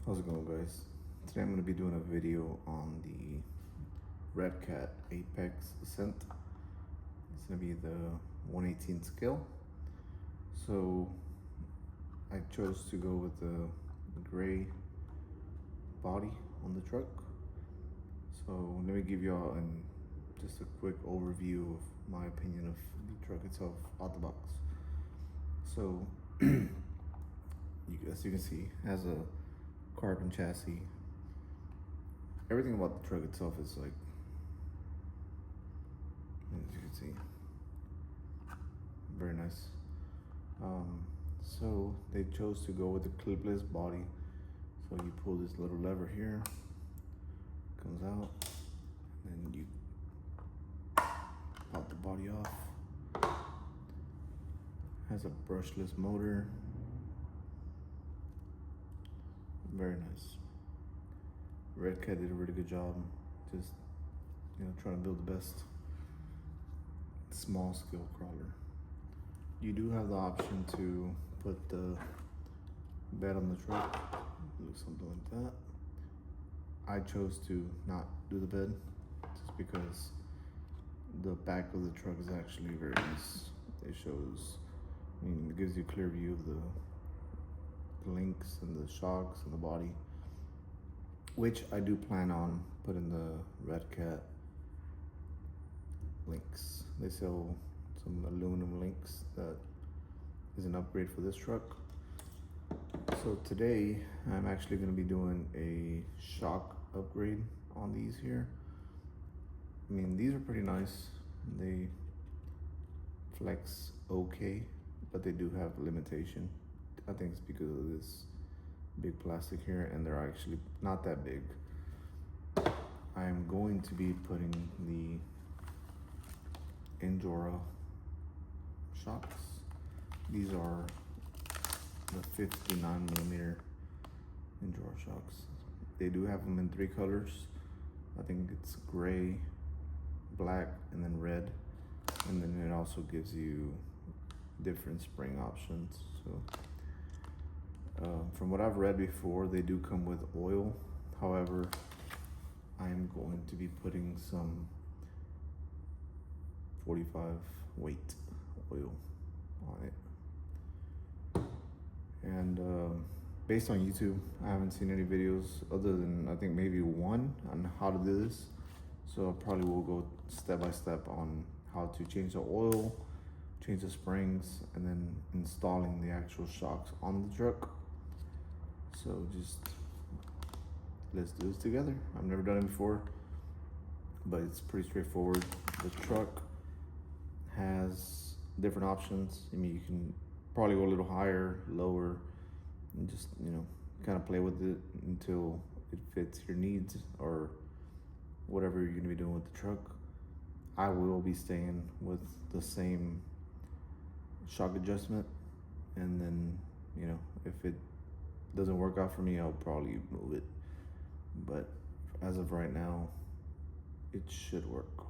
How's it going, guys? Today I'm going to be doing a video on the redcat Apex Ascent. It's going to be the 1/18 scale. So I chose to go with the gray body on the truck. So let me give y'all just a quick overview of my opinion of the truck itself out the box. So as you can see, it has a carbon chassis. Everything about the truck itself is like, as you can see, very nice. So they chose to go with the clipless body. So you pull this little lever here, comes out, and then you pop the body off. Has a brushless motor. Very nice. Redcat did a really good job, just trying to build the best small scale crawler. You do have the option to put the bed on the truck, looks something like that. I chose to not do the bed just because the back of the truck is actually very nice. It shows, it gives you a clear view of the links and the shocks and the body, which I do plan on putting the redcat links. They sell some aluminum links that is an upgrade for this truck. So today I'm actually going to be doing a shock upgrade on these here. These are pretty nice. They flex okay, but they do have limitation. I think it's because of this big plastic here, and they're actually not that big. I am going to be putting the Injora shocks. These are the 59mm Injora shocks. They do have them in 3 colors. I think it's gray, black, and then red. And then it also gives you different spring options. So from what I've read before, they do come with oil. However, I am going to be putting some 45 weight oil on it. And based on YouTube, I haven't seen any videos other than I think maybe one on how to do this. So I probably will go step by step on how to change the oil, change the springs, and then installing the actual shocks on the truck. So just let's do this together. I've never done it before, but it's pretty straightforward. The truck has different options. You can probably go a little higher, lower, and just kind of play with it until it fits your needs or whatever you're gonna be doing with the truck. I will be staying with the same shock adjustment, and then if it doesn't work out for me, I'll probably move it. But as of right now, it should work.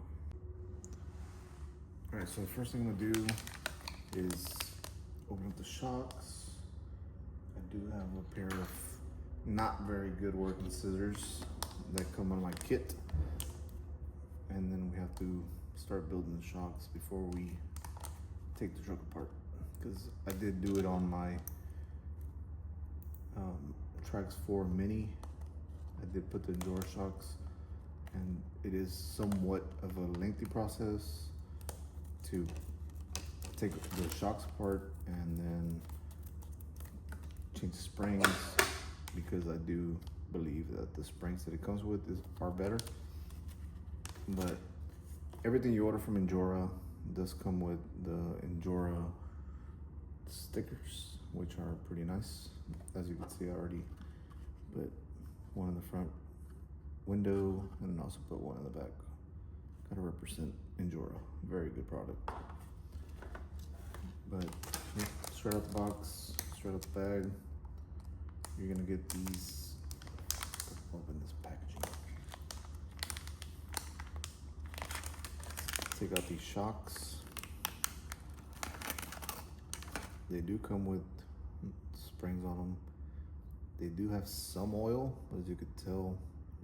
All right, so the first thing I'm gonna do is open up the shocks. I do have a pair of not very good working scissors that come on my kit. And then we have to start building the shocks before we take the truck apart. Because I did do it on my Trax 4 Mini. I did put the Injora shocks, and it is somewhat of a lengthy process to take the shocks apart and then change the springs, because I do believe that the springs that it comes with are better. But everything you order from Injora does come with the Injora stickers, which are pretty nice. As you can see, I already put one in the front window and then also put one in the back. Gotta represent Injora. Very good product. But straight out the box, straight out the bag, you're gonna get these. Open this packaging. Take out these shocks. They do come with springs on them. They do have some oil, but as you could tell,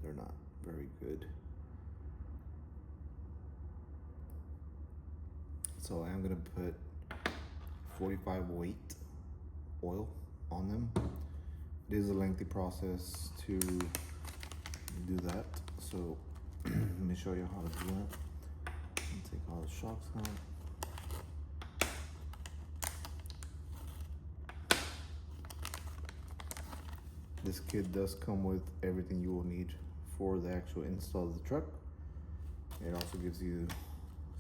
they're not very good. So I am gonna put 45 weight oil on them. It is a lengthy process to do that. So let me show you how to do that. Take all the shocks out. This kit does come with everything you will need for the actual install of the truck. It also gives you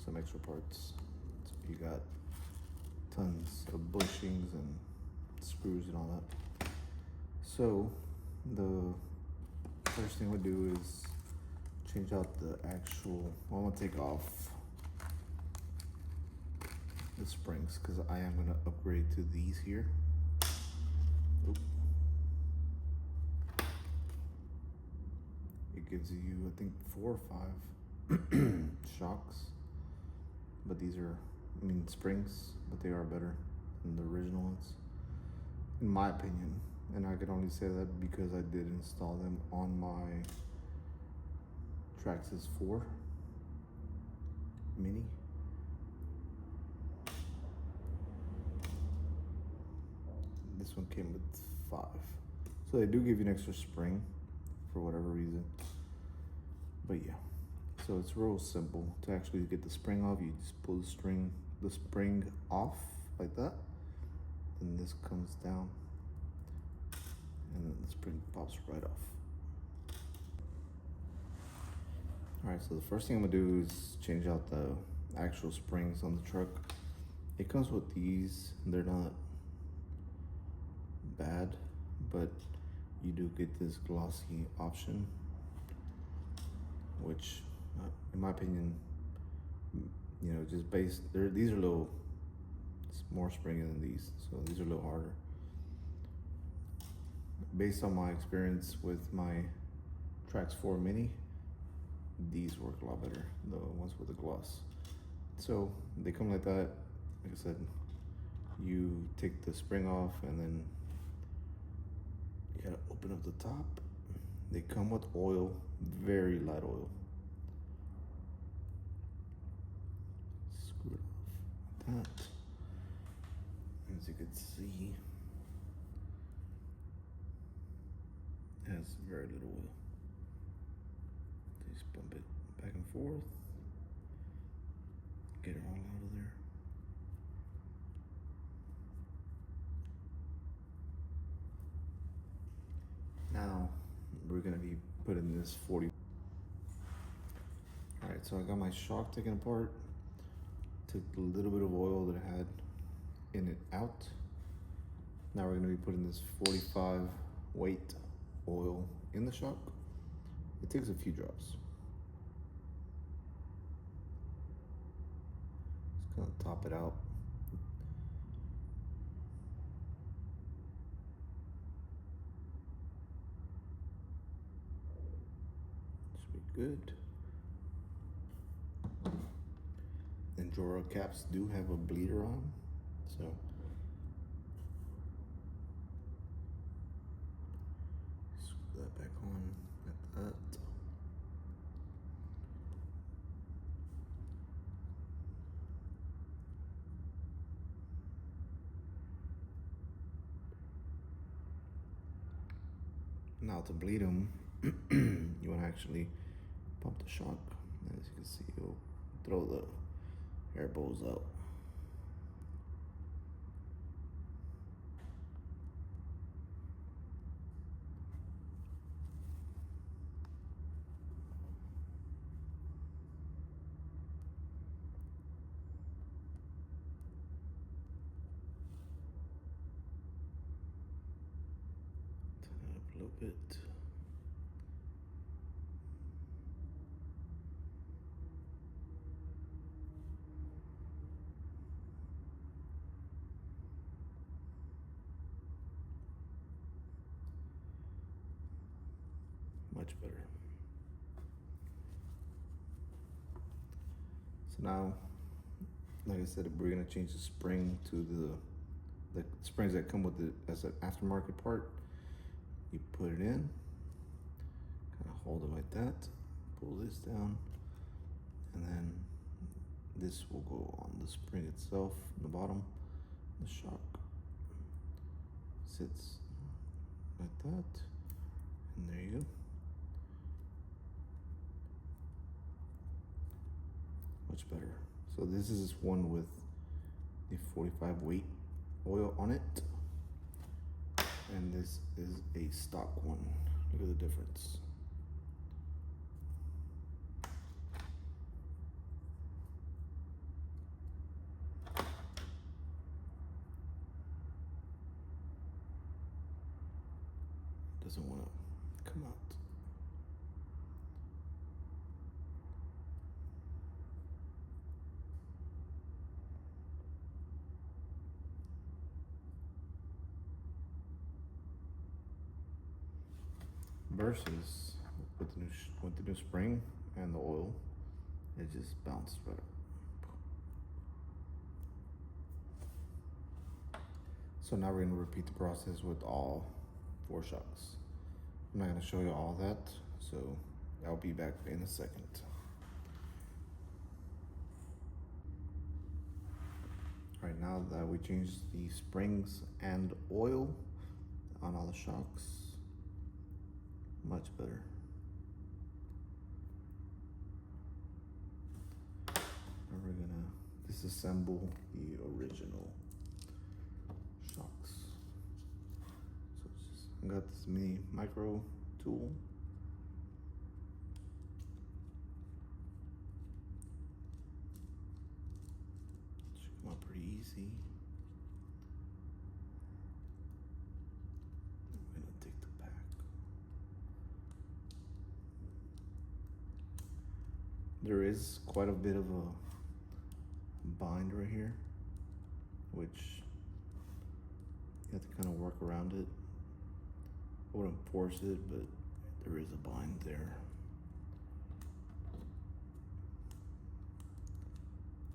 some extra parts. So you got tons of bushings and screws and all that. So the first thing we'll do is change out the actual, well, I'm gonna take off the springs because I am gonna upgrade to these here. Oop. It gives you, I think, 4 or 5 shocks, but these are, I mean, springs, but they are better than the original ones, in my opinion. And I can only say that because I did install them on my Traxxas 4 Mini. This one came with 5. So they do give you an extra spring for whatever reason. But yeah, so it's real simple. To actually get the spring off, you just pull the spring off like that. Then this comes down and then the spring pops right off. All right, so the first thing I'm gonna do is change out the actual springs on the truck. It comes with these, they're not bad, but you do get this glossy option, which in my opinion, you know, just based, these are a little more springy than these, so these are a little harder. Based on my experience with my Trax 4 Mini, these work a lot better, the ones with the gloss. So they come like that. Like I said, you take the spring off and then you gotta open up the top. They come with oil, very light oil. Screw it off like that. As you can see, it has very little oil. Just bump it back and forth, get it all out of there. Now we're gonna be putting this 40. All right, so I got my shock taken apart, took a little bit of oil that I had in it out. Now we're gonna be putting this 45 weight oil in the shock. It takes a few drops. Just gonna top it out. Should be good. Injora caps do have a bleeder on, so screw that back on like that. Now to bleed them, you want to actually pump the shock. As you can see, you'll throw the air bowls out. Turn it up a little bit. Much better. So now, like I said, we're gonna change the spring to the springs that come with it as an aftermarket part. You put it in, kind of hold it like that, pull this down, and then this will go on the spring itself, the bottom. The shock sits like that, and there you go. Much better. So this is one with the 45 weight oil on it, and this is a stock one. Look at the difference. Doesn't want to come out. Versus with the new spring and the oil, it just bounced right up. So now we're gonna repeat the process with all 4 shocks. I'm not gonna show you all that, so I'll be back in a second. All right, now that we changed the springs and oil on all the shocks, much better. Now we're gonna disassemble the original shocks. So it's just, I got this mini micro tool. Should come out pretty easy. I'm gonna take the back. There is quite a bit of a bind right here, which you have to kind of work around it. I wouldn't force it, but there is a bind there.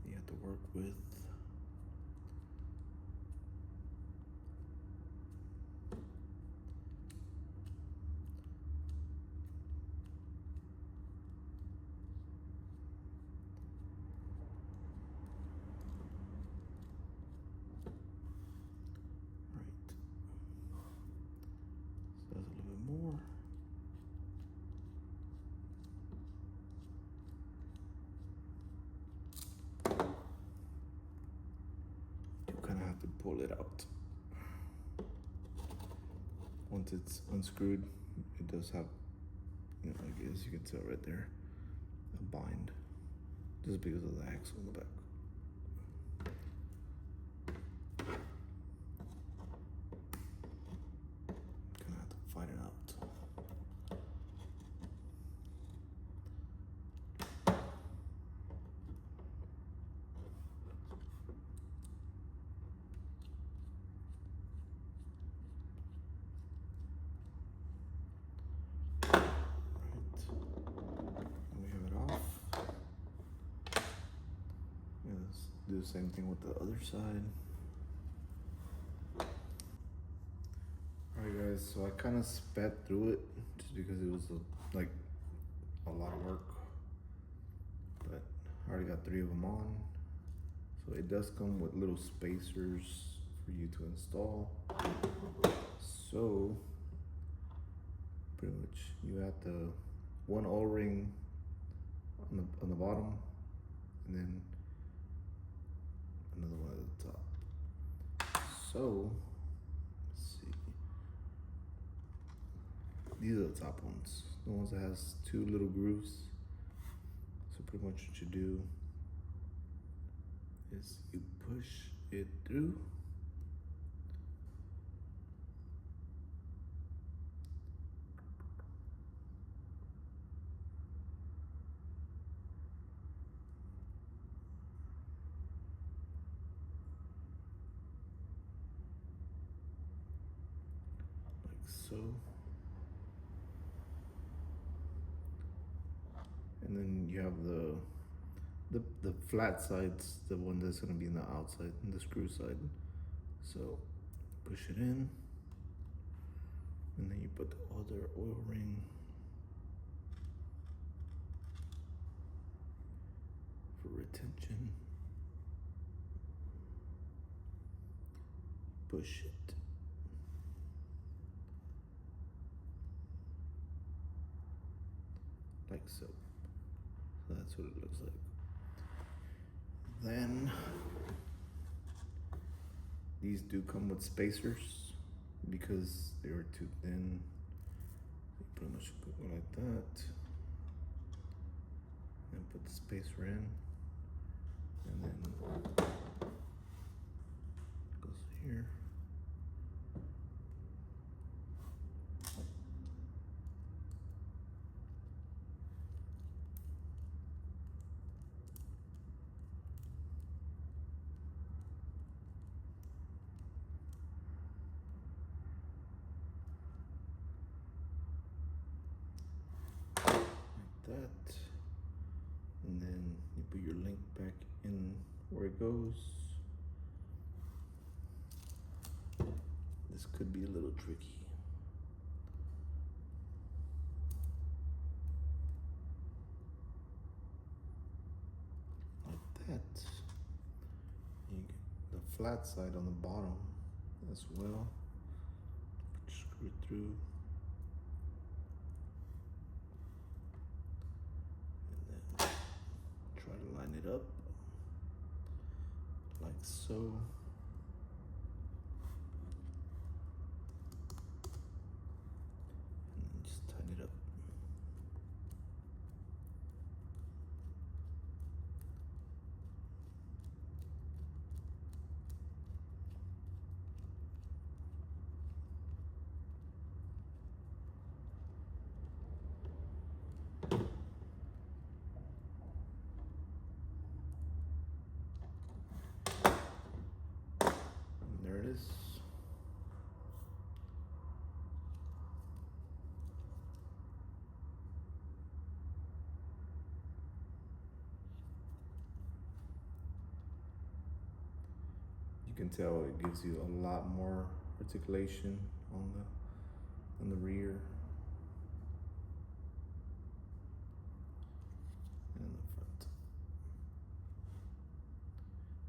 You have to work with. More. You kind of have to pull it out. Once it's unscrewed, it does have, you know, like as you can tell right there, a bind, just because of the axle in the back. Gonna have to fight it out. Do the same thing with the other side. Alright guys, so I kind of sped through it just because it was like a lot of work, but I already got 3 of them on. So it does come with little spacers for you to install. So pretty much you have the one O-ring on the bottom, and then another one at the top. So let's see. These are the top ones. The ones that has 2 little grooves. So pretty much what you do is you push it through. So, and then you have the flat side's the one that's going to be in the outside, and the screw side. So push it in, And then you put the other oil ring for retention. Push it. Like so. So that's what it looks like. Then these do come with spacers because they were too thin. You pretty much go like that. And put the spacer in. And then it goes here. That, and then you put your link back in where it goes. This could be a little tricky. Like that. You get the flat side on the bottom as well. Screw it through. Try to line it up like so. And then just tighten it up. There it is. You can tell it gives you a lot more articulation on the rear and the front.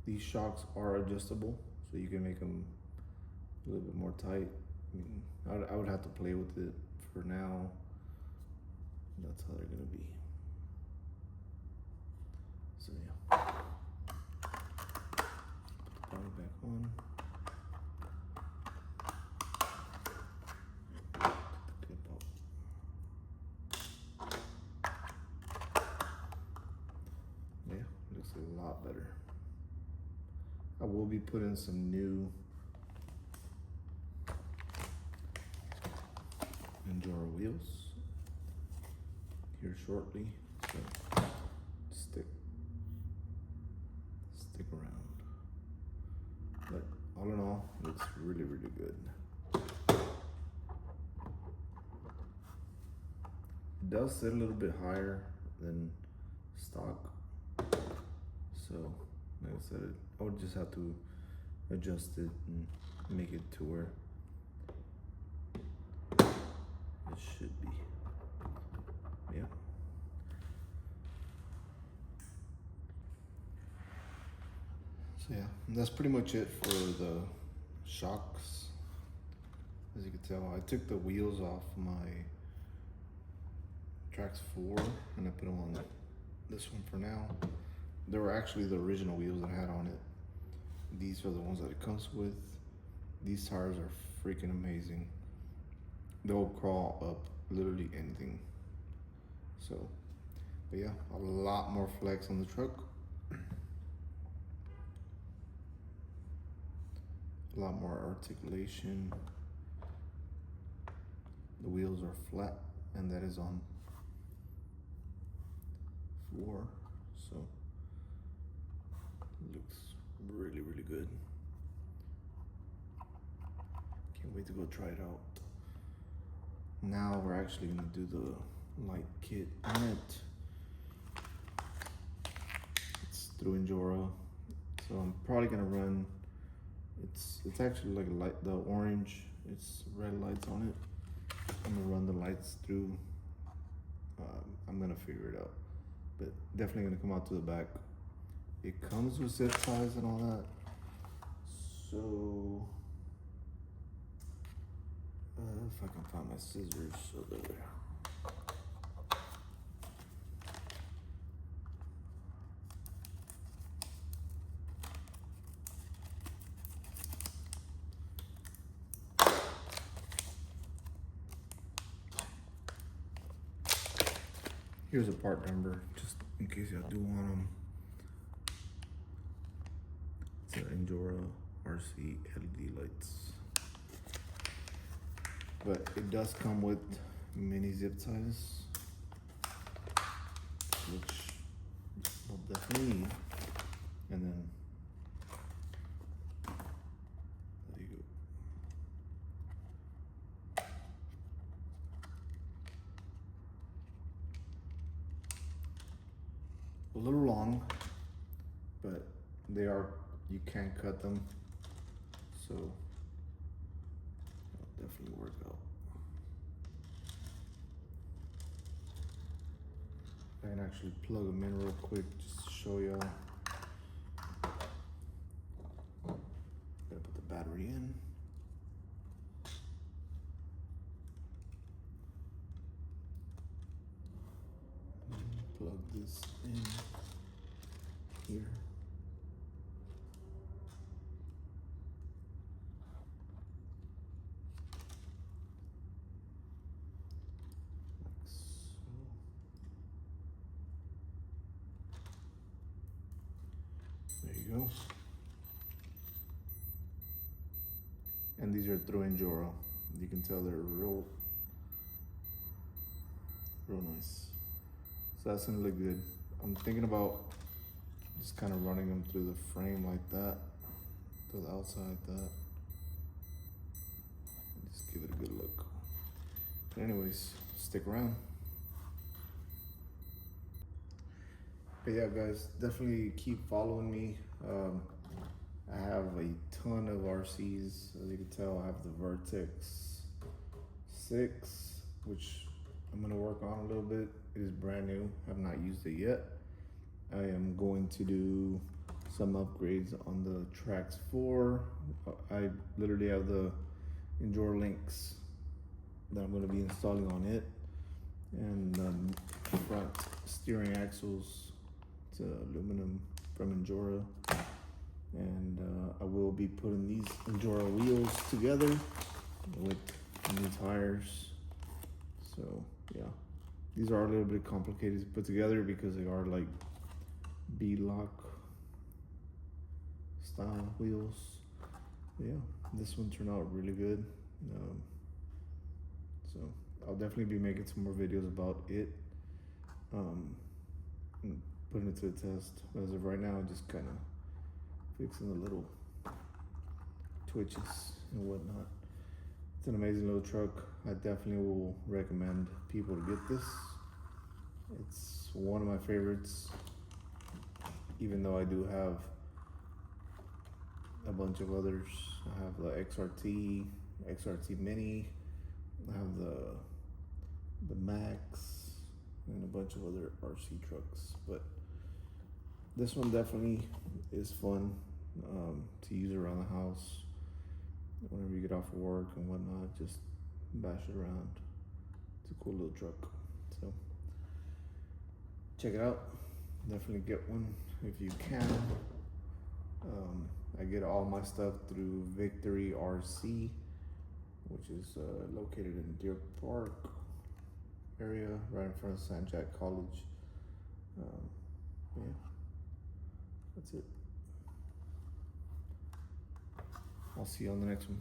These shocks are adjustable, so you can make them a little bit more tight. I mean, I would have to play with it for now. That's how they're gonna be. So yeah. Put the body back on. Take the clip out. Yeah, looks a lot better. I will be putting some new Injora wheels here shortly, so stick around. But all in all, it looks really, really good. It does sit a little bit higher than stock, so like I said, I would just have to adjust it and make it to where it should be. Yeah. So yeah, that's pretty much it for the shocks. As you can tell, I took the wheels off my Trax 4 and I put them on this one for now. They were actually the original wheels that I had on it. These are the ones that it comes with. These tires are freaking amazing. They'll crawl up literally anything. So, but yeah, a lot more flex on the truck. A lot more articulation. The wheels are flat, and that is on 4. So, it looks really, really good. Can't wait to go try it out. Now we're actually gonna do the light kit on it. It's through Injora, so I'm probably gonna run. It's actually like a light, the orange. It's red lights on it. I'm gonna run the lights through. I'm gonna figure it out, but definitely gonna come out to the back. It comes with zip ties and all that. So if I can find my scissors, so there. Here's a part number, just in case y'all do want them. It's an Injora RC LED lights. But it does come with mini zip ties, which we'll definitely need. And then, there you go. A little long, but they are, you can cut them, so it'll definitely work out. I can actually plug them in real quick just to show y'all. Gotta put the battery in. Plug this in here. Like so. There you go. And these are through Injora. You can tell they're real nice. So that's gonna look good. I'm thinking about just kind of running them through the frame like that, to the outside like that. And just give it a good look. But anyways, stick around. But yeah, guys, definitely keep following me. I have a ton of RCs. As you can tell, I have the Vertex 6, which I'm gonna work on a little bit. It is brand new, have not used it yet. I am going to do some upgrades on the Trax 4. I literally have the Injora links that I'm gonna be installing on it. And front steering axles, it's aluminum from Injora. And I will be putting these Injora wheels together with new tires. So yeah, these are a little bit complicated to put together because they are like beadlock style wheels. But yeah, this one turned out really good. So I'll definitely be making some more videos about it, and putting it to the test. As of right now, just kind of fixing the little twitches and whatnot. It's an amazing little truck. I definitely will recommend people to get this. It's one of my favorites, even though I do have a bunch of others. I have the XRT Mini, I have the Max, and a bunch of other RC trucks. But this one definitely is fun to use around the house. Whenever you get off of work and whatnot, just bash it around. It's a cool little truck. So check it out. Definitely get one if you can. I get all my stuff through Victory RC, which is located in Deer Park area, right in front of San Jack College. Yeah, that's it. I'll see you on the next one.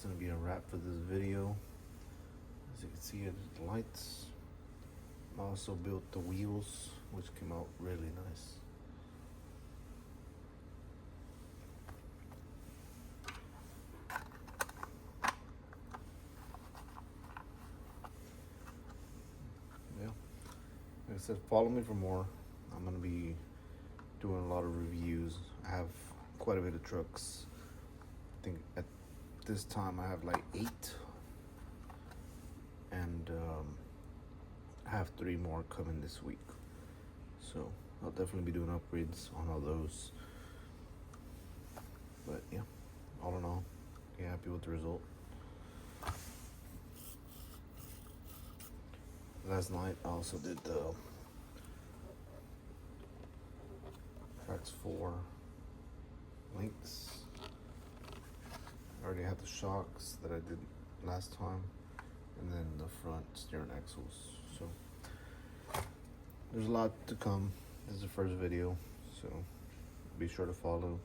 that's gonna be a wrap for this video. As you can see, the lights. I also built the wheels, which came out really nice. Yeah, like I said, follow me for more. I'm gonna be doing a lot of reviews. I have quite a bit of trucks. I think at this time I have like 8, and I have 3 more coming this week. So I'll definitely be doing upgrades on all those. But yeah, all in all, yeah, happy with the result. Last night I also did the tracks 4 links. I already had the shocks that I did last time, and then the front steering axles. So there's a lot to come. This is the first video, so be sure to follow.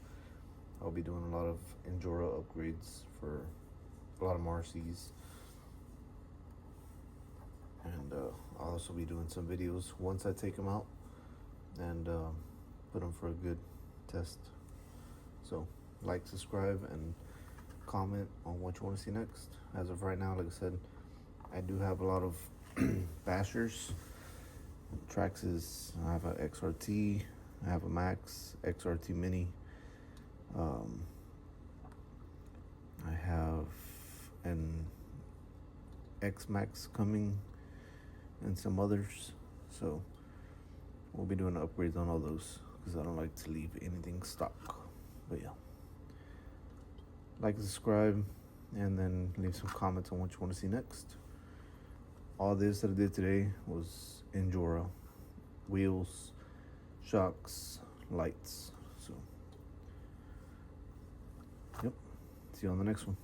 I'll be doing a lot of Injora upgrades for a lot of Marcies, and I'll also be doing some videos once I take them out and put them for a good test. So like, subscribe, and comment on what you want to see next. As of right now, like I said, I do have a lot of bashers. Traxxas, I have an XRT, I have a Max, XRT Mini. I have an X-Max coming, and some others. So we'll be doing upgrades on all those, because I don't like to leave anything stock. But yeah, like, subscribe, and then leave some comments on what you want to see next. All this that I did today was Injora. Wheels, shocks, lights. So, yep. See you on the next one.